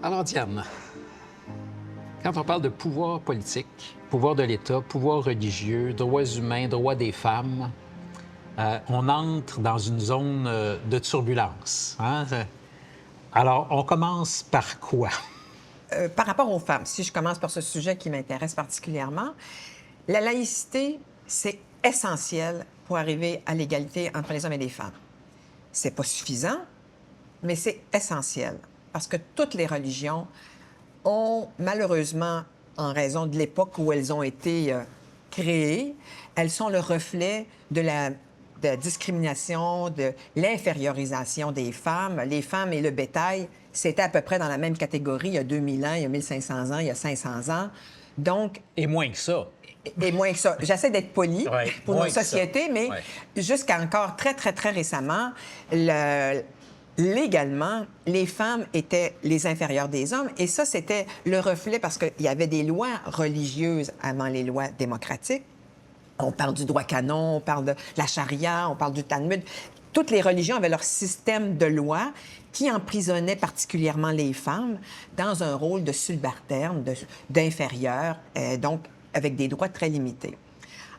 Alors, Diane, quand on parle de pouvoir politique, pouvoir de l'État, pouvoir religieux, droits humains, droits des femmes, on entre dans une zone de turbulence. Hein? Alors, on commence par quoi? Par rapport aux femmes, si je commence par ce sujet qui m'intéresse particulièrement, la laïcité, c'est essentiel pour arriver à l'égalité entre les hommes et les femmes. C'est pas suffisant, mais c'est essentiel. Parce que toutes les religions ont, malheureusement, en raison de l'époque où elles ont été créées, elles sont le reflet de la discrimination, de l'infériorisation des femmes. Les femmes et le bétail, c'était à peu près dans la même catégorie il y a 2000 ans, il y a 1500 ans, il y a 500 ans. Donc... Et moins que ça. Et moins que ça. J'essaie d'être polie pour nos sociétés, mais jusqu'à encore très, très, très récemment, légalement, les femmes étaient les inférieures des hommes. Et ça, c'était le reflet parce qu'il y avait des lois religieuses avant les lois démocratiques. On parle du droit canon, on parle de la charia, on parle du Talmud. Toutes les religions avaient leur système de loi qui emprisonnait particulièrement les femmes dans un rôle de subalterne, d'inférieur, donc avec des droits très limités.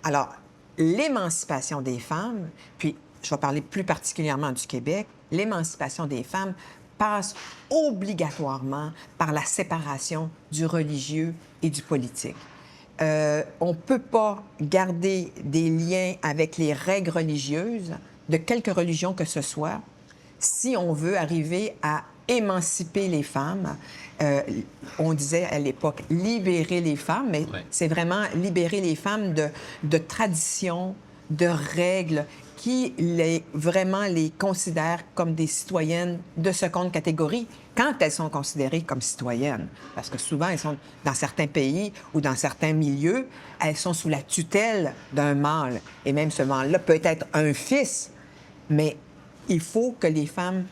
Alors, l'émancipation des femmes, puis je vais parler plus particulièrement du Québec, l'émancipation des femmes passe obligatoirement par la séparation du religieux et du politique. On ne peut pas garder des liens avec les règles religieuses de quelque religion que ce soit si on veut arriver à émanciper les femmes. On disait à l'époque libérer les femmes, mais c'est vraiment libérer les femmes de traditions, de règles qui vraiment les considèrent comme des citoyennes de seconde catégorie quand elles sont considérées comme citoyennes. Parce que souvent, elles sont dans certains pays ou dans certains milieux, elles sont sous la tutelle d'un mâle. Et même ce mâle-là peut être un fils, mais il faut que les femmes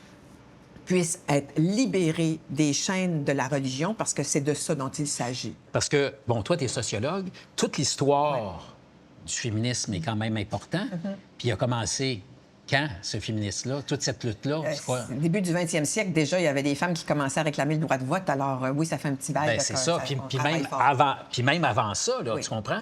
puissent être libérées des chaînes de la religion parce que c'est de ça dont il s'agit. Parce que, bon, toi, tu es sociologue, toute l'histoire du féminisme est quand même important. Puis il a commencé quand, ce féminisme-là, toute cette lutte-là? Au début du 20e siècle, déjà, il y avait des femmes qui commençaient à réclamer le droit de vote. Alors oui, ça fait un petit bail. Bien, c'est ça. Puis même avant ça, là, tu comprends?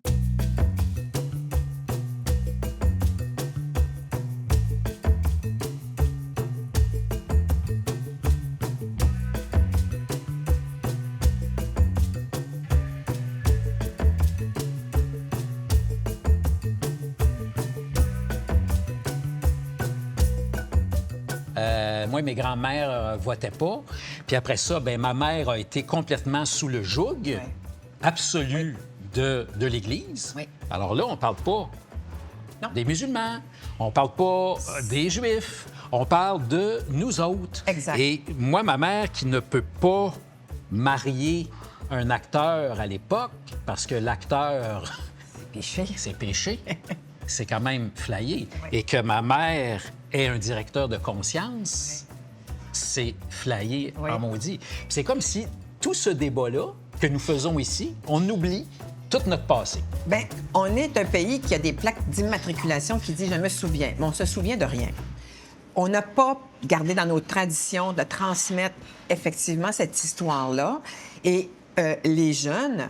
Moi, mes grands-mères votaient pas. Puis après ça, bien, ma mère a été complètement sous le joug absolu de l'Église. Alors là, on parle pas des musulmans, on parle pas des Juifs, on parle de nous autres. Exact. Et moi, ma mère qui ne peut pas marier un acteur à l'époque, parce que l'acteur... C'est péché. C'est quand même flyé. Et que ma mère ait un directeur de conscience, c'est flyé en maudit. C'est comme si tout ce débat-là que nous faisons ici, on oublie tout notre passé. Bien, on est un pays qui a des plaques d'immatriculation qui disent « je me souviens », mais on se souvient de rien. On n'a pas gardé dans nos traditions de transmettre effectivement cette histoire-là. Et les jeunes,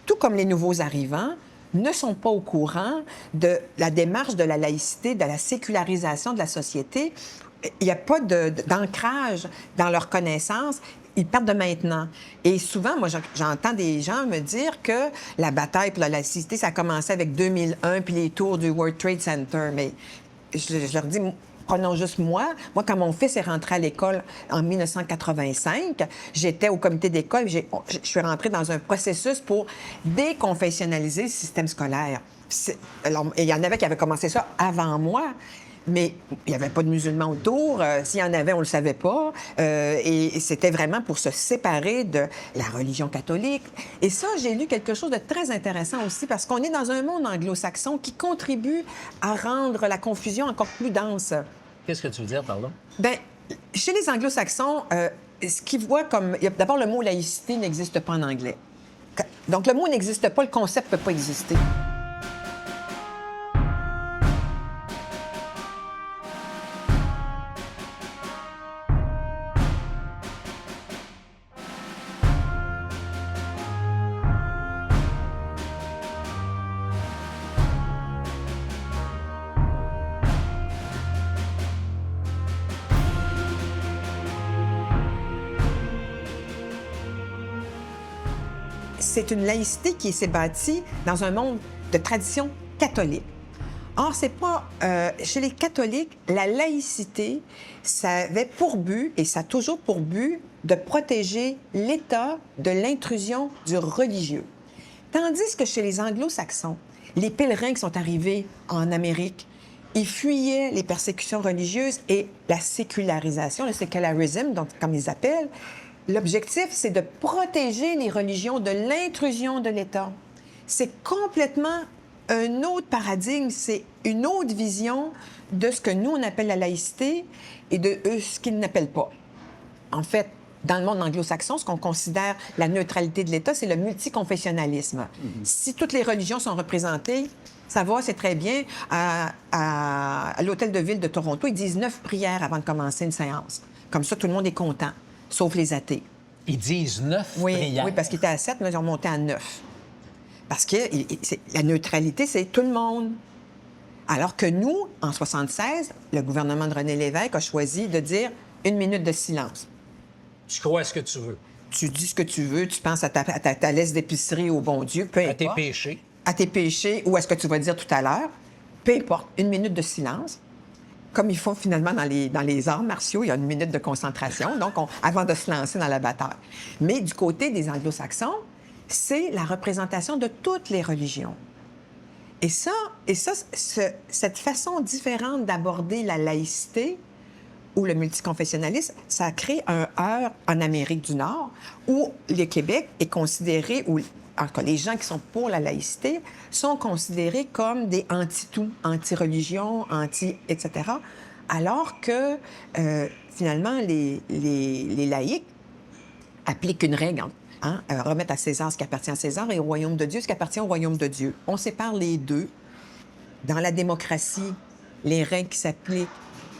tout comme les nouveaux arrivants, ne sont pas au courant de la démarche de la laïcité, de la sécularisation de la société. Il n'y a pas d'ancrage dans leur connaissance. Ils partent de maintenant. Et souvent, moi, j'entends des gens me dire que la bataille pour la laïcité, ça a commencé avec 2001 puis les tours du World Trade Center. Mais je leur dis... Prenons juste moi. Moi, quand mon fils est rentré à l'école en 1985, j'étais au comité d'école. Je suis rentrée dans un processus pour déconfessionnaliser le système scolaire. Alors, il y en avait qui avaient commencé ça avant moi. Mais il n'y avait pas de musulmans autour. S'il y en avait, on ne le savait pas. Et c'était vraiment pour se séparer de la religion catholique. Et ça, j'ai lu quelque chose de très intéressant aussi, parce qu'on est dans un monde anglo-saxon qui contribue à rendre la confusion encore plus dense. Qu'est-ce que tu veux dire par là? Bien, chez les anglo-saxons, ce qu'ils voient comme... D'abord, le mot laïcité n'existe pas en anglais. Donc, le mot n'existe pas, le concept ne peut pas exister. C'est une laïcité qui s'est bâtie dans un monde de tradition catholique. Or, c'est pas... chez les catholiques, la laïcité, ça avait pour but, et ça a toujours pour but, de protéger l'État de l'intrusion du religieux. Tandis que chez les anglo-saxons, les pèlerins qui sont arrivés en Amérique, ils fuyaient les persécutions religieuses et la sécularisation, le secularism, donc, comme ils appellent. L'objectif, c'est de protéger les religions de l'intrusion de l'État. C'est complètement un autre paradigme, c'est une autre vision de ce que nous, on appelle la laïcité et de ce qu'ils n'appellent pas. En fait, dans le monde anglo-saxon, ce qu'on considère la neutralité de l'État, c'est le multiconfessionnalisme. Si toutes les religions sont représentées, ça va, c'est très bien. À l'Hôtel de Ville de Toronto, ils disent 9 prières avant de commencer une séance. Comme ça, tout le monde est content. Sauf les athées. Ils disent 9 prières. Oui, parce qu'ils étaient à 7, mais ils ont monté à 9. Parce que la neutralité, c'est tout le monde. Alors que nous, en 1976, le gouvernement de René Lévesque a choisi de dire 1 minute de silence. Tu crois ce que tu veux. Tu dis ce que tu veux, tu penses à ta liste d'épicerie au bon Dieu, peu importe. À tes péchés. À tes péchés, ou à ce que tu vas dire tout à l'heure. Peu importe, 1 minute de silence. Comme ils font finalement dans les arts martiaux, il y a 1 minute de concentration, donc avant de se lancer dans la bataille. Mais du côté des anglo-saxons, c'est la représentation de toutes les religions. Et cette façon différente d'aborder la laïcité ou le multiconfessionnalisme, ça a créé un heurt en Amérique du Nord où le Québec est considéré, ou en tout cas, les gens qui sont pour la laïcité sont considérés comme des anti-tout, anti-religion, etc. Alors que, finalement, les laïcs appliquent une règle, remettre à César ce qui appartient à César et au royaume de Dieu ce qui appartient au royaume de Dieu. On sépare les deux. Dans la démocratie, les règles qui s'appliquent,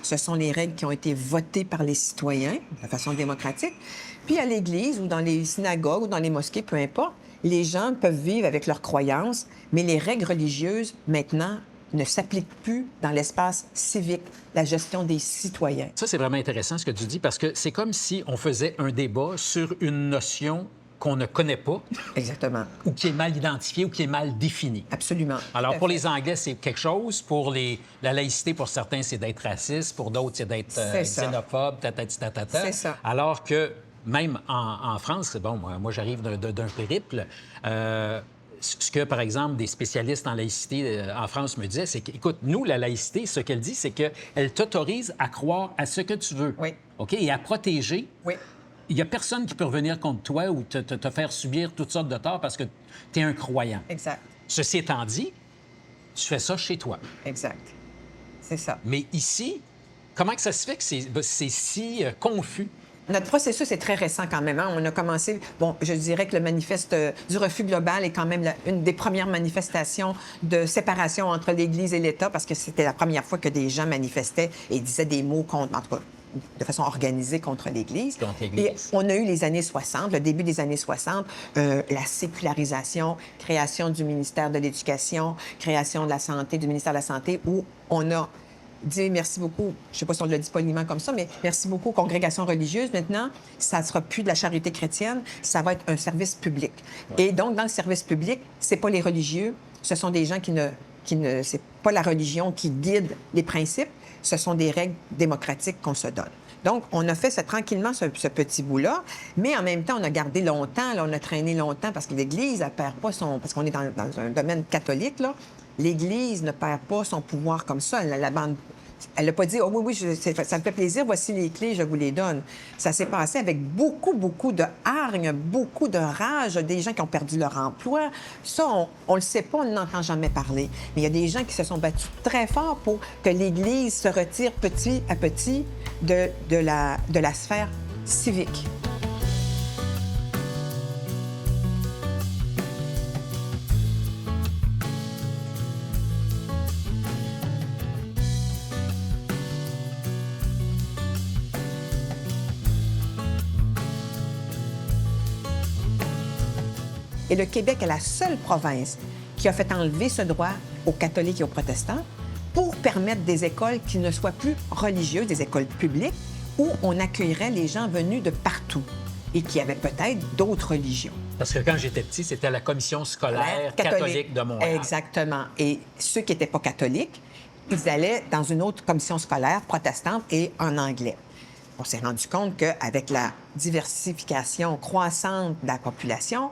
ce sont les règles qui ont été votées par les citoyens de façon démocratique. Puis à l'Église ou dans les synagogues ou dans les mosquées, peu importe, les gens peuvent vivre avec leurs croyances, mais les règles religieuses, maintenant, ne s'appliquent plus dans l'espace civique, la gestion des citoyens. Ça, c'est vraiment intéressant ce que tu dis, parce que c'est comme si on faisait un débat sur une notion qu'on ne connaît pas. Exactement. Ou qui est mal identifiée ou qui est mal définie. Absolument. Alors, pour les Anglais, c'est quelque chose. Pour la laïcité, pour certains, c'est d'être raciste. Pour d'autres, c'est d'être xénophobe, C'est ça. Alors que même en France, bon, moi j'arrive d'un périple. Ce que, par exemple, des spécialistes en laïcité en France me disaient, c'est qu'écoute, nous, la laïcité, ce qu'elle dit, c'est qu'elle t'autorise à croire à ce que tu veux. Oui. OK? Et à protéger. Oui. Il n'y a personne qui peut revenir contre toi ou te faire subir toutes sortes de torts parce que tu es un croyant. Exact. Ceci étant dit, tu fais ça chez toi. Exact. C'est ça. Mais ici, comment que ça se fait que c'est si confus? Notre processus est très récent quand même. On a commencé, bon, je dirais que le manifeste du refus global est quand même une des premières manifestations de séparation entre l'Église et l'État, parce que c'était la première fois que des gens manifestaient et disaient des mots contre, en tout cas, de façon organisée contre l'Église. Et on a eu les années 60, le début des années 60, la sécularisation, création du ministère de l'Éducation, création de la Santé, du ministère de la Santé, où on a dit merci beaucoup, je ne sais pas si on le dit poliment comme ça, mais merci beaucoup aux congrégations religieuses. Maintenant, ça ne sera plus de la charité chrétienne, ça va être un service public. Ouais. Et donc, dans le service public, ce n'est pas les religieux, ce sont des gens c'est pas la religion qui guide les principes, ce sont des règles démocratiques qu'on se donne. Donc, on a fait tranquillement ce petit bout-là, mais en même temps, on a gardé longtemps, là, on a traîné longtemps parce que l'Église, elle perd pas son... Parce qu'on est dans un domaine catholique, là. L'Église ne perd pas son pouvoir comme ça. Elle Elle n'a pas dit, oh oui, oui, ça me fait plaisir, voici les clés, je vous les donne. Ça s'est passé avec beaucoup, beaucoup de hargne, beaucoup de rage, des gens qui ont perdu leur emploi. Ça, on le sait pas, on n'entend jamais parler. Mais il y a des gens qui se sont battus très fort pour que l'Église se retire petit à petit de la sphère civique. Et le Québec est la seule province qui a fait enlever ce droit aux catholiques et aux protestants pour permettre des écoles qui ne soient plus religieuses, des écoles publiques, où on accueillerait les gens venus de partout et qui avaient peut-être d'autres religions. Parce que quand j'étais petit, c'était la commission scolaire catholique de Montréal. Exactement. Et ceux qui n'étaient pas catholiques, ils allaient dans une autre commission scolaire protestante et en anglais. On s'est rendu compte qu'avec la diversification croissante de la population,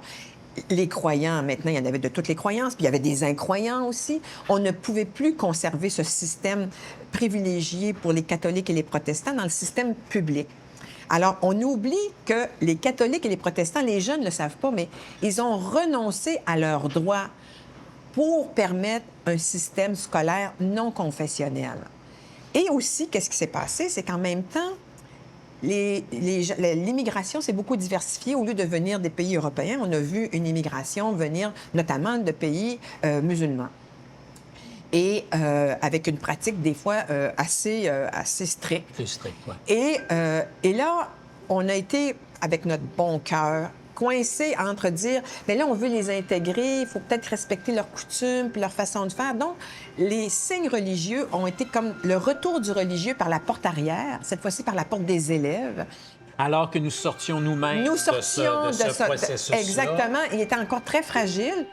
les croyants, maintenant, il y en avait de toutes les croyances, puis il y avait des incroyants aussi. On ne pouvait plus conserver ce système privilégié pour les catholiques et les protestants dans le système public. Alors, on oublie que les catholiques et les protestants, les jeunes ne le savent pas, mais ils ont renoncé à leurs droits pour permettre un système scolaire non confessionnel. Et aussi, qu'est-ce qui s'est passé? C'est qu'en même temps, l'immigration s'est beaucoup diversifiée. Au lieu de venir des pays européens, on a vu une immigration venir notamment de pays musulmans. Et avec une pratique des fois assez stricte. Plus strict, oui. Et là, on a été, avec notre bon cœur, coincés entre dire, mais là, on veut les intégrer, il faut peut-être respecter leurs coutumes puis leur façon de faire. Donc, les signes religieux ont été comme le retour du religieux par la porte arrière, cette fois-ci par la porte des élèves. Alors que nous sortions nous-mêmes de ce processus-là. Exactement. Il était encore très fragile.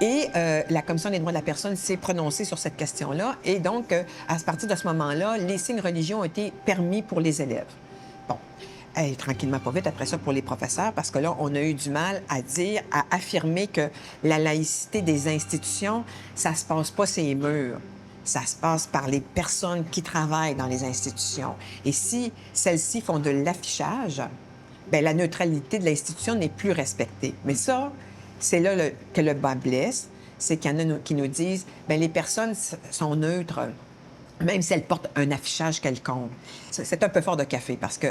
Et la Commission des droits de la personne s'est prononcée sur cette question-là. Et donc, à partir de ce moment-là, les signes religieux ont été permis pour les élèves. Bon. Et tranquillement, pas vite, après ça, pour les professeurs, parce que là, on a eu du mal à dire, à affirmer que la laïcité des institutions, ça se passe pas ces murs. Ça se passe par les personnes qui travaillent dans les institutions. Et si celles-ci font de l'affichage, bien, la neutralité de l'institution n'est plus respectée. Mais ça, c'est là que le bas blesse, c'est qu'il y en a qui nous disent, bien, les personnes sont neutres, même si elles portent un affichage quelconque. C'est un peu fort de café, parce que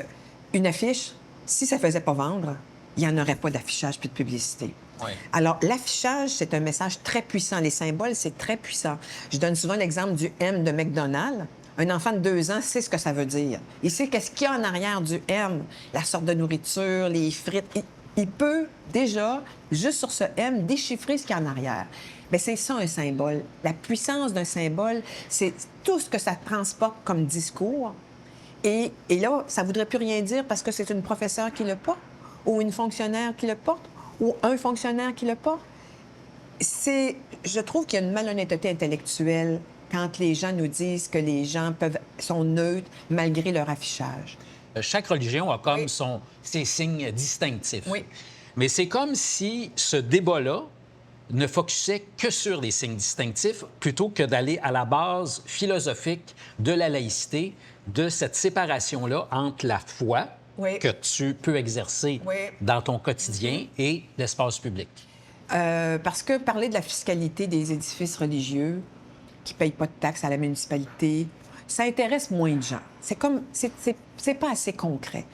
une affiche, si ça ne faisait pas vendre, il n'y en aurait pas d'affichage puis de publicité. Oui. Alors, l'affichage, c'est un message très puissant. Les symboles, c'est très puissant. Je donne souvent l'exemple du M de McDonald's. Un enfant de 2 ans sait ce que ça veut dire. Il sait qu'est-ce qu'il y a en arrière du M, la sorte de nourriture, les frites. Il peut déjà, juste sur ce M, déchiffrer ce qu'il y a en arrière. Bien, c'est ça, un symbole. La puissance d'un symbole, c'est tout ce que ça transporte comme discours. Et là, ça ne voudrait plus rien dire parce que c'est une professeure qui le porte, ou une fonctionnaire qui le porte, ou un fonctionnaire qui le porte. Je trouve qu'il y a une malhonnêteté intellectuelle quand les gens nous disent que les gens sont neutres malgré leur affichage. Chaque religion a comme ses signes distinctifs. Oui. Mais c'est comme si ce débat-là ne focusait que sur les signes distinctifs plutôt que d'aller à la base philosophique de la laïcité, de cette séparation-là entre la foi que tu peux exercer dans ton quotidien et l'espace public. Parce que parler de la fiscalité des édifices religieux qui ne payent pas de taxes à la municipalité, ça intéresse moins de gens. C'est pas assez concret.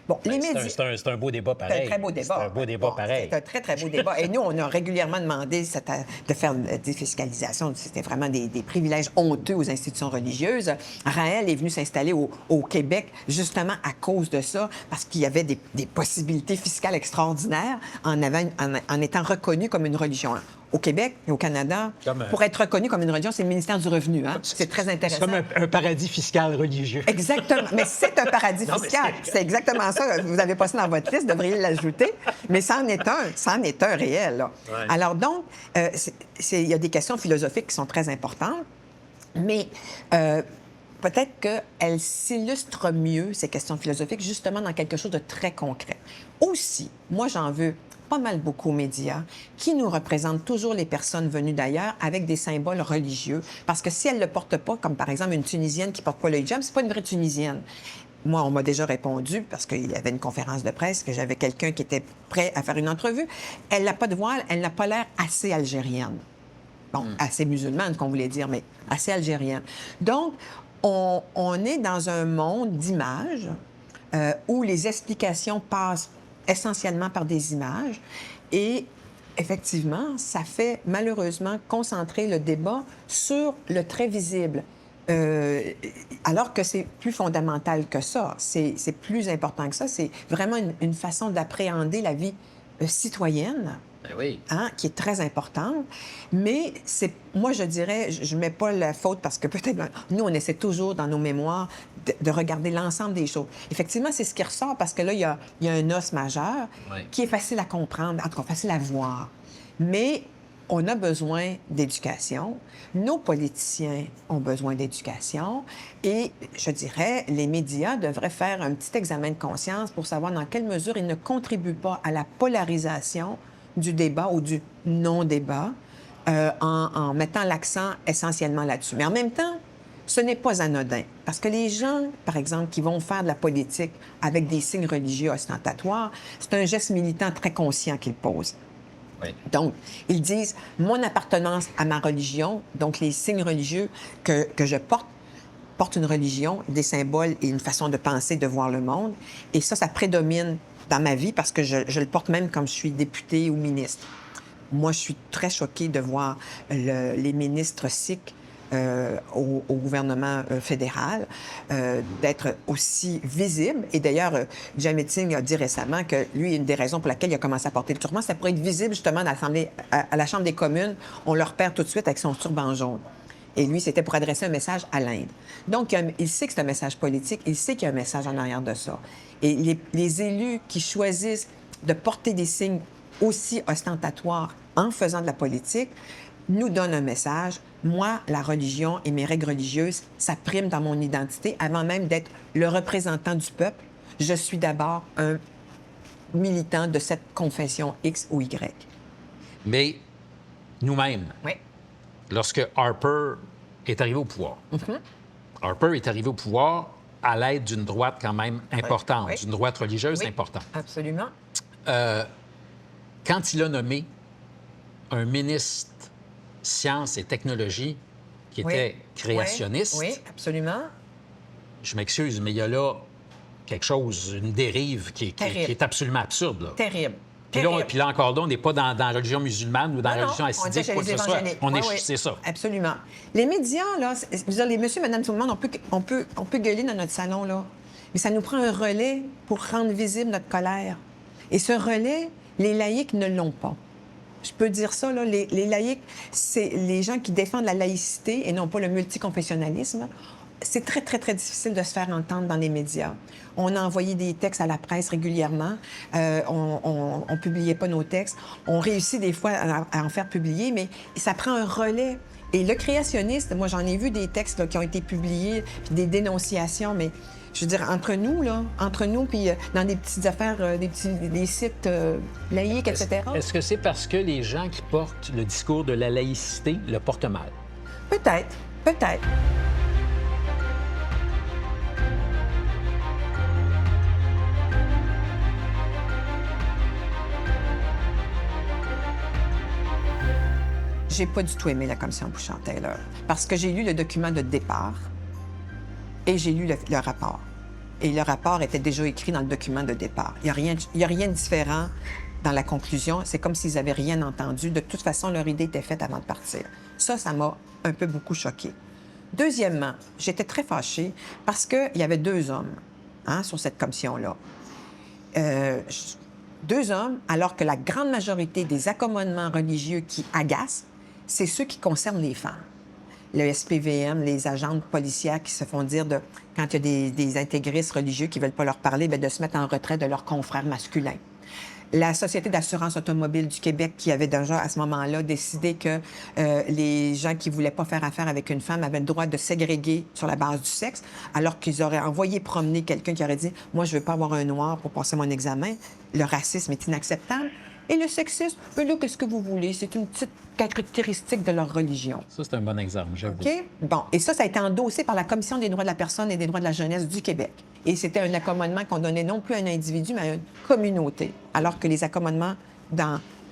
Bon, les médias... C'est un beau débat pareil. C'est un très beau débat. C'est un beau débat pareil. C'est un très, très beau débat. Et nous, on a régulièrement demandé de faire une défiscalisation. C'était vraiment des privilèges honteux aux institutions religieuses. Raël est venu s'installer au Québec justement à cause de ça, parce qu'il y avait des possibilités fiscales extraordinaires en étant reconnu comme une religion. au Québec et au Canada, Comme, pour être reconnu comme une religion, c'est le ministère du Revenu. Hein? C'est très intéressant. C'est comme un paradis fiscal religieux. Exactement. Mais c'est un paradis fiscal. C'est exactement ça. Vous n'avez pas ça dans votre liste, vous devriez l'ajouter. Mais ça en est un. Ça en est un réel. Là. Ouais. Alors donc, il y a des questions philosophiques qui sont très importantes, mais peut-être qu'elles s'illustrent mieux, ces questions philosophiques, justement dans quelque chose de très concret. Aussi, moi, j'en veux pas mal beaucoup aux médias qui nous représentent toujours les personnes venues d'ailleurs avec des symboles religieux. Parce que si elles ne le portent pas, comme par exemple une Tunisienne qui ne porte pas le hijab, c'est pas une vraie Tunisienne. Moi, on m'a déjà répondu, parce qu'il y avait une conférence de presse, que j'avais quelqu'un qui était prêt à faire une entrevue. Elle n'a pas de voile, elle n'a pas l'air assez algérienne. Bon, assez musulmane, qu'on voulait dire, mais assez algérienne. Donc, on est dans un monde d'images où les explications passent essentiellement par des images. Et effectivement, ça fait malheureusement concentrer le débat sur le très visible. Alors que c'est plus fondamental que ça. C'est plus important que ça. C'est vraiment une façon d'appréhender la vie citoyenne. Ben oui. Hein, qui est très importante. Mais moi, je dirais, je ne mets pas la faute parce que peut-être, nous, on essaie toujours dans nos mémoires de regarder l'ensemble des choses. Effectivement, c'est ce qui ressort parce que là, il y a un os majeur qui est facile à comprendre, en tout cas, facile à voir. Mais on a besoin d'éducation. Nos politiciens ont besoin d'éducation. Et je dirais, les médias devraient faire un petit examen de conscience pour savoir dans quelle mesure ils ne contribuent pas à la polarisation du débat ou du non-débat en mettant l'accent essentiellement là-dessus. Mais en même temps, ce n'est pas anodin. Parce que les gens, par exemple, qui vont faire de la politique avec des signes religieux ostentatoires, c'est un geste militant très conscient qu'ils posent. Oui. Donc, ils disent, mon appartenance à ma religion, donc les signes religieux que je porte une religion, des symboles et une façon de penser, de voir le monde. Et ça prédomine dans ma vie parce que je le porte même comme je suis députée ou ministre. Moi, je suis très choquée de voir les ministres sikhs au gouvernement fédéral, d'être aussi visible. Et d'ailleurs, Jamet Singh a dit récemment que lui, une des raisons pour laquelle il a commencé à porter le turban, c'est pour être visible justement à la Chambre des communes. On le repère tout de suite avec son turban jaune. Et lui, c'était pour adresser un message à l'Inde. Donc, il sait que c'est un message politique, il sait qu'il y a un message en arrière de ça. Et les élus qui choisissent de porter des signes aussi ostentatoires en faisant de la politique nous donnent un message. Moi, la religion et mes règles religieuses, ça prime dans mon identité avant même d'être le représentant du peuple. Je suis d'abord un militant de cette confession X ou Y. Mais nous-mêmes, Oui. lorsque Harper est arrivé au pouvoir, Harper est arrivé au pouvoir à l'aide d'une droite quand même importante, Oui. d'une droite religieuse Oui. importante. Absolument. Quand il a nommé un ministre sciences et technologies qui était créationniste, Oui, absolument. je m'excuse, mais il y a là quelque chose, une dérive qui est absolument absurde. Là. Terrible. Puis là, encore là, on n'est pas dans la religion musulmane ou dans la religion assidique, quoi que ce soit. C'est ça. Absolument. Les médias, là, je veux dire, les monsieur, madame, tout le monde, on peut gueuler dans notre salon, là. Mais ça nous prend un relais pour rendre visible notre colère. Et ce relais, les laïcs ne l'ont pas. Je peux dire ça, là, les laïcs, c'est les gens qui défendent la laïcité et non pas le multiconfessionnalisme. C'est très, très, très difficile de se faire entendre dans les médias. On a envoyé des textes à la presse régulièrement. On ne publiait pas nos textes. On réussit des fois à en faire publier, mais ça prend un relais. Et le créationniste, moi, j'en ai vu des textes là, qui ont été publiés, puis des dénonciations, mais je veux dire, entre nous, puis dans des petites affaires, des sites laïques, etc. Est-ce que c'est parce que les gens qui portent le discours de la laïcité le portent mal? Peut-être, peut-être. J'ai pas du tout aimé la commission Bouchard-Taylor parce que j'ai lu le document de départ et j'ai lu le rapport. Et le rapport était déjà écrit dans le document de départ. Il y a rien de différent dans la conclusion. C'est comme s'ils n'avaient rien entendu. De toute façon, leur idée était faite avant de partir. Ça m'a un peu beaucoup choquée. Deuxièmement, j'étais très fâchée parce qu'il y avait 2 hommes sur cette commission-là. 2 hommes, alors que la grande majorité des accommodements religieux qui agacent, c'est ceux qui concernent les femmes. Le SPVM, les agentes policières qui se font dire, quand il y a des intégristes religieux qui ne veulent pas leur parler, bien, de se mettre en retrait de leurs confrères masculins. La Société d'assurance automobile du Québec, qui avait déjà, à ce moment-là, décidé que les gens qui ne voulaient pas faire affaire avec une femme avaient le droit de ségréguer sur la base du sexe, alors qu'ils auraient envoyé promener quelqu'un qui aurait dit « Moi, je ne veux pas avoir un noir pour passer mon examen. » Le racisme est inacceptable. Et le sexisme, ben là, qu'est-ce que vous voulez? C'est une petite caractéristique de leur religion. Ça, c'est un bon exemple, j'avoue. OK? Bon, et ça a été endossé par la Commission des droits de la personne et des droits de la jeunesse du Québec. Et c'était un accommodement qu'on donnait non plus à un individu, mais à une communauté. Alors que les accommodements,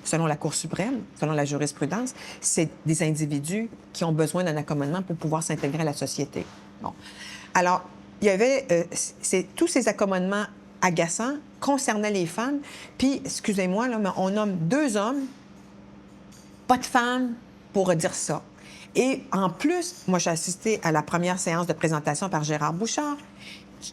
selon la Cour suprême, selon la jurisprudence, c'est des individus qui ont besoin d'un accommodement pour pouvoir s'intégrer à la société. Bon. Alors, il y avait tous ces accommodements agaçants concernaient les femmes. Puis, excusez-moi, là, mais on nomme 2 hommes, pas de femmes pour dire ça. Et en plus, moi, j'ai assisté à la première séance de présentation par Gérard Bouchard.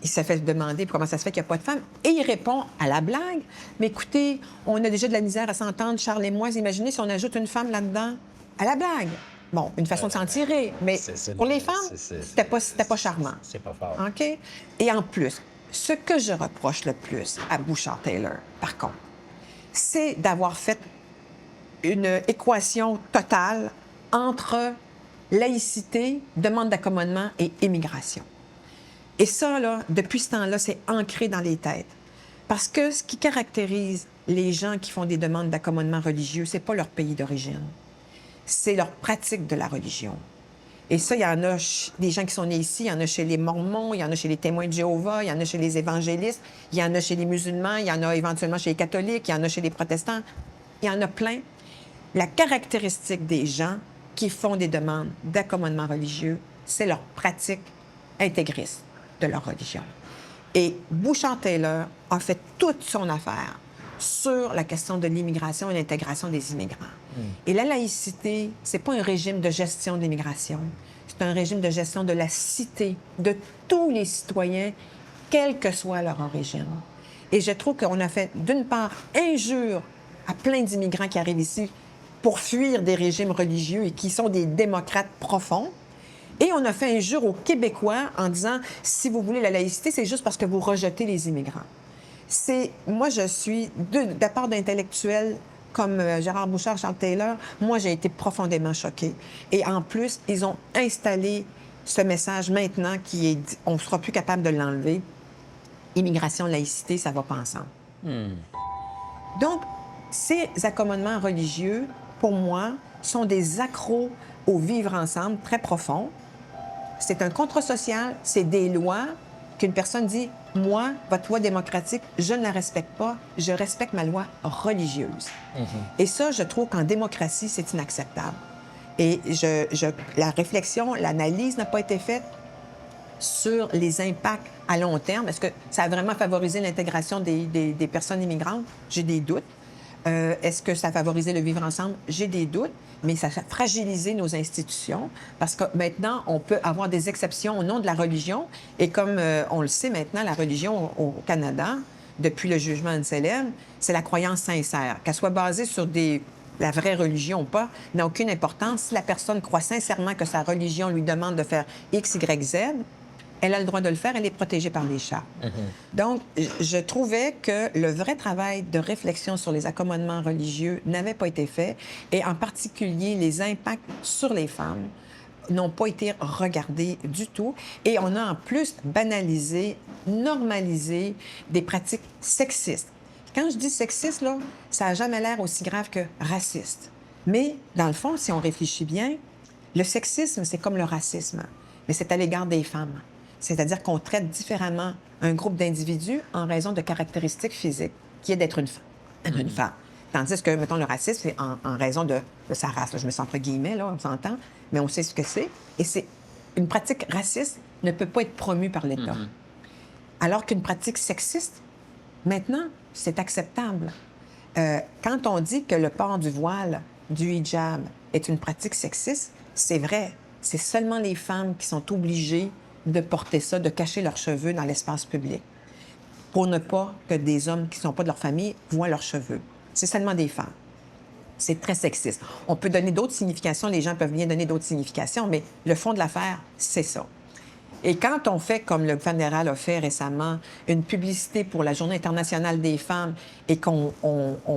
Il s'est fait demander comment ça se fait qu'il n'y a pas de femmes. Et il répond à la blague. Mais écoutez, on a déjà de la misère à s'entendre, Charles et moi. Imaginez si on ajoute une femme là-dedans. À la blague. Bon, une façon de s'en tirer. Mais pour les femmes, c'était pas charmant. C'est pas fort. OK? Et en plus, ce que je reproche le plus à Bouchard-Taylor, par contre, c'est d'avoir fait une équation totale entre laïcité, demande d'accommodement et immigration. Et ça, là, depuis ce temps-là, c'est ancré dans les têtes. Parce que ce qui caractérise les gens qui font des demandes d'accommodement religieux, c'est pas leur pays d'origine. C'est leur pratique de la religion. Et ça, il y en a des gens qui sont nés ici, il y en a chez les Mormons, il y en a chez les Témoins de Jéhovah, il y en a chez les évangélistes, il y en a chez les musulmans, il y en a éventuellement chez les catholiques, il y en a chez les protestants. Il y en a plein. La caractéristique des gens qui font des demandes d'accommodement religieux, c'est leur pratique intégriste de leur religion. Et Bouchard-Taylor a fait toute son affaire sur la question de l'immigration et l'intégration des immigrants. Et la laïcité, c'est pas un régime de gestion de l'immigration. C'est un régime de gestion de la cité, de tous les citoyens, quelle que soit leur origine. Et je trouve qu'on a fait, d'une part, injure à plein d'immigrants qui arrivent ici pour fuir des régimes religieux et qui sont des démocrates profonds. Et on a fait injure aux Québécois en disant, si vous voulez la laïcité, c'est juste parce que vous rejetez les immigrants. Moi, je suis, de la part d'intellectuels comme Gérard Bouchard, Charles Taylor, moi, j'ai été profondément choquée. Et en plus, ils ont installé ce message maintenant on ne sera plus capable de l'enlever. Immigration, laïcité, ça ne va pas ensemble. Donc, ces accommodements religieux, pour moi, sont des accros au vivre ensemble très profond. C'est un contrat social, c'est des lois qu'une personne dit « Moi, votre loi démocratique, je ne la respecte pas, je respecte ma loi religieuse. Et ça, je trouve qu'en démocratie, c'est inacceptable. Et la réflexion, l'analyse n'a pas été faite sur les impacts à long terme. Est-ce que ça a vraiment favorisé l'intégration des personnes immigrantes? J'ai des doutes. Est-ce que ça a favorisé le vivre ensemble? J'ai des doutes, mais ça a fragilisé nos institutions parce que maintenant, on peut avoir des exceptions au nom de la religion. Et comme on le sait maintenant, la religion au Canada, depuis le jugement Anselm, c'est la croyance sincère. Qu'elle soit basée sur la vraie religion ou pas, n'a aucune importance. Si la personne croit sincèrement que sa religion lui demande de faire X, Y, Z, elle a le droit de le faire, elle est protégée par les chartes. Donc, je trouvais que le vrai travail de réflexion sur les accommodements religieux n'avait pas été fait, et en particulier les impacts sur les femmes n'ont pas été regardés du tout. Et on a en plus banalisé, normalisé des pratiques sexistes. Quand je dis sexiste, là, ça n'a jamais l'air aussi grave que raciste. Mais, dans le fond, si on réfléchit bien, le sexisme, c'est comme le racisme, mais c'est à l'égard des femmes. C'est-à-dire qu'on traite différemment un groupe d'individus en raison de caractéristiques physiques, qui est d'être une femme. Tandis que, mettons, le racisme, c'est en raison de sa race. Là, je me sens entre guillemets, là, on s'entend, mais on sait ce que c'est. Et une pratique raciste ne peut pas être promue par l'État. Alors qu'une pratique sexiste, maintenant, c'est acceptable. Quand on dit que le port du voile, du hijab, est une pratique sexiste, c'est vrai. C'est seulement les femmes qui sont obligées de porter ça, de cacher leurs cheveux dans l'espace public. pour ne pas que des hommes qui ne sont pas de leur famille voient leurs cheveux. C'est seulement des femmes. C'est très sexiste. On peut donner d'autres significations, les gens peuvent bien donner d'autres significations, mais le fond de l'affaire, c'est ça. Et quand on fait, comme le fédéral a fait récemment, une publicité pour la Journée internationale des femmes et qu'on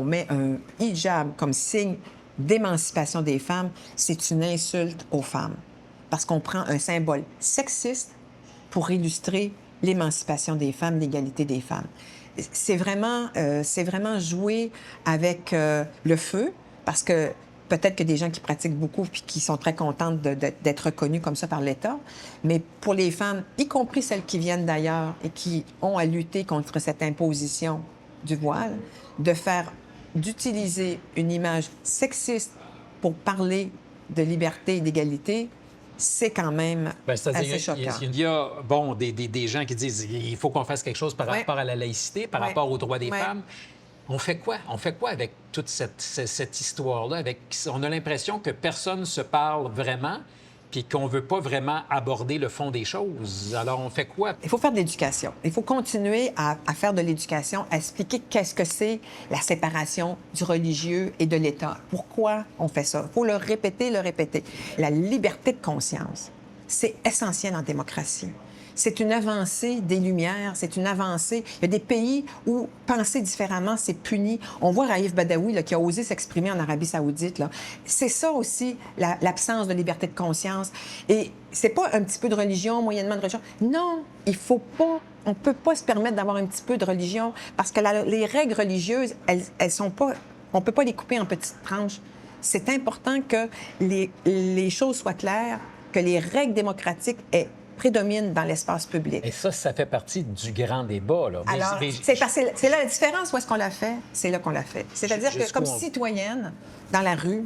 met un hijab comme signe d'émancipation des femmes, c'est une insulte aux femmes. Parce qu'on prend un symbole sexiste pour illustrer l'émancipation des femmes, l'égalité des femmes. C'est vraiment jouer avec le feu, parce que peut-être que des gens qui pratiquent beaucoup puis qui sont très contentes d'être reconnues comme ça par l'État, mais pour les femmes, y compris celles qui viennent d'ailleurs et qui ont à lutter contre cette imposition du voile, d'utiliser une image sexiste pour parler de liberté et d'égalité, c'est quand même assez choquant. Il y a des gens qui disent qu'il faut qu'on fasse quelque chose par rapport à la laïcité, par rapport aux droits des femmes. On fait quoi? On fait quoi avec toute cette histoire-là? On a l'impression que personne ne se parle vraiment puis qu'on ne veut pas vraiment aborder le fond des choses. Alors, on fait quoi? Il faut faire de l'éducation. Il faut continuer à faire de l'éducation, à expliquer qu'est-ce que c'est la séparation du religieux et de l'État. Pourquoi on fait ça? Il faut le répéter, le répéter. La liberté de conscience, c'est essentiel en démocratie. C'est une avancée des Lumières, c'est une avancée. Il y a des pays où penser différemment, c'est puni. On voit Raif Badawi là, qui a osé s'exprimer en Arabie saoudite. Là. C'est ça aussi, l'absence de liberté de conscience. Et c'est pas un petit peu de religion, moyennement de religion. Non, il faut pas... On ne peut pas se permettre d'avoir un petit peu de religion parce que les règles religieuses, elles sont pas... On ne peut pas les couper en petites tranches. C'est important que les choses soient claires, que les règles démocratiques prédomine dans l'espace public. Et ça fait partie du grand débat. Là. Alors, c'est là la différence. Où est-ce qu'on l'a fait? C'est là qu'on l'a fait. C'est-à-dire que comme citoyenne, dans la rue,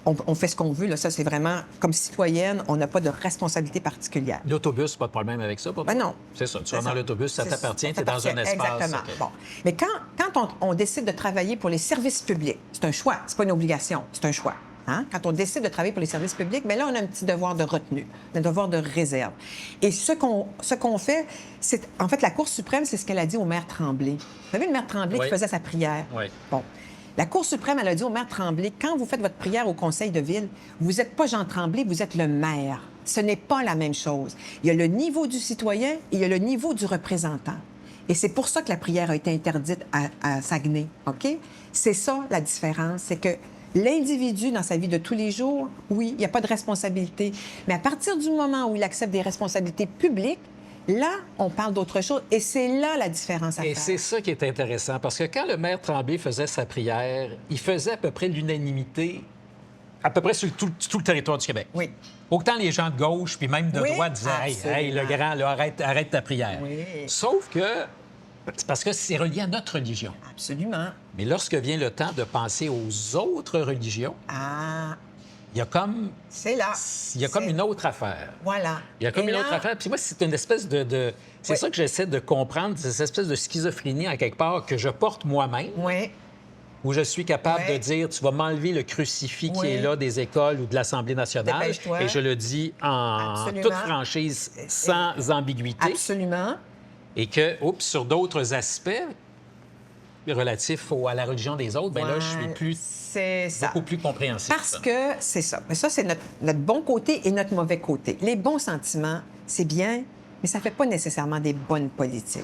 on fait ce qu'on veut. Là. Ça, c'est vraiment... Comme citoyenne, on n'a pas de responsabilité particulière. L'autobus, pas de problème avec ça? Ben non. C'est ça. Tu vas dans l'autobus, ça t'appartient, tu es dans un espace. Exactement. Okay. Bon. Mais quand on décide de travailler pour les services publics, c'est un choix. C'est pas une obligation. C'est un choix. Hein? Quand on décide de travailler pour les services publics, bien là, on a un petit devoir de retenue, un devoir de réserve. Et ce qu'on fait, c'est... En fait, la Cour suprême, c'est ce qu'elle a dit au maire Tremblay. Vous avez le maire Tremblay qui faisait sa prière? Oui. Bon. La Cour suprême, elle a dit au maire Tremblay, quand vous faites votre prière au conseil de ville, vous n'êtes pas Jean Tremblay, vous êtes le maire. Ce n'est pas la même chose. Il y a le niveau du citoyen et il y a le niveau du représentant. Et c'est pour ça que la prière a été interdite à Saguenay, OK? C'est ça, la différence, c'est que l'individu, dans sa vie de tous les jours, oui, il n'y a pas de responsabilité. Mais à partir du moment où il accepte des responsabilités publiques, là, on parle d'autre chose. Et c'est là la différence à faire. Et c'est ça qui est intéressant, parce que quand le maire Tremblay faisait sa prière, il faisait à peu près l'unanimité, à peu près sur tout le territoire du Québec. Oui. Autant les gens de gauche, puis même de droite disaient « Hey, le grand, là, arrête ta prière. Oui. » Sauf que... C'est parce que c'est relié à notre religion. Absolument. Mais lorsque vient le temps de penser aux autres religions, il y a comme... C'est là. Il y a comme une autre affaire. Voilà. Il y a comme une autre affaire. Puis moi, c'est une espèce de... C'est ça que j'essaie de comprendre, cette espèce de schizophrénie, en quelque part, que je porte moi-même. Oui. Où je suis capable de dire, tu vas m'enlever le crucifix qui est là des écoles ou de l'Assemblée nationale. Dépêche-toi. Et je le dis en toute franchise, sans ambiguïté. Absolument. Et que, sur d'autres aspects relatifs à la religion des autres, bien là, je suis beaucoup plus compréhensif. Parce que c'est ça. Mais ça, c'est notre bon côté et notre mauvais côté. Les bons sentiments, c'est bien, mais ça ne fait pas nécessairement des bonnes politiques.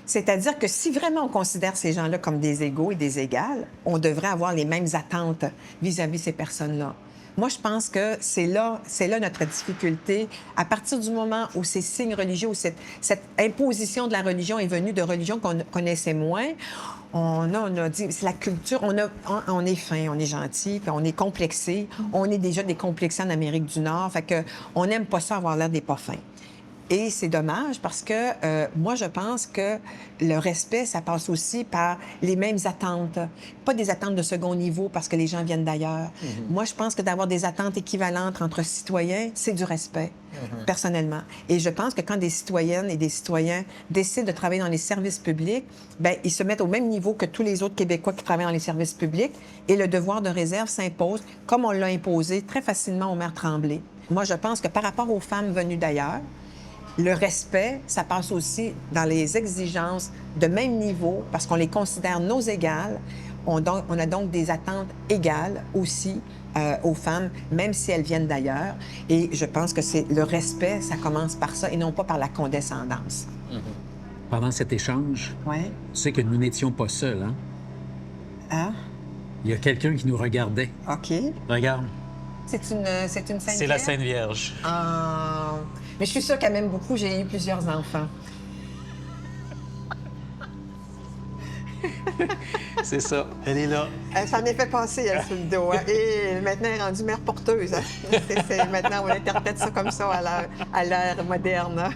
C'est-à-dire que si vraiment on considère ces gens-là comme des égaux et des égales, on devrait avoir les mêmes attentes vis-à-vis ces personnes-là. Moi, je pense que c'est là notre difficulté. À partir du moment où ces signes religieux, où cette imposition de la religion est venue de religions qu'on connaissait moins, on a dit, c'est la culture, on est fin, on est gentil, puis on est complexé. On est déjà décomplexé en Amérique du Nord, fait que on n'aime pas ça avoir l'air des pas fins. Et c'est dommage parce que moi, je pense que le respect, ça passe aussi par les mêmes attentes. Pas des attentes de second niveau parce que les gens viennent d'ailleurs. Moi, je pense que d'avoir des attentes équivalentes entre citoyens, c'est du respect, personnellement. Et je pense que quand des citoyennes et des citoyens décident de travailler dans les services publics, bien, ils se mettent au même niveau que tous les autres Québécois qui travaillent dans les services publics et le devoir de réserve s'impose, comme on l'a imposé très facilement au maire Tremblay. Moi, je pense que par rapport aux femmes venues d'ailleurs, Le respect, ça passe aussi dans les exigences de même niveau, parce qu'on les considère nos égales. On a donc des attentes égales aussi aux femmes, même si elles viennent d'ailleurs. Et je pense que c'est le respect, ça commence par ça, et non pas par la condescendance. Pendant cet échange, Oui. tu sais que nous n'étions pas seuls, hein? Ah, Il y a quelqu'un qui nous regardait. OK. Regarde. C'est une Sainte C'est la Vierge? Sainte Vierge. Ah, mais je suis sûre qu'elle m'aime beaucoup. J'ai eu plusieurs enfants. C'est ça. Elle est là. Elle s'en est fait passer, elle, sur le dos. Hein. Et maintenant, elle est rendue mère porteuse. Hein. Maintenant, on interprète ça comme ça à l'ère moderne. Hein.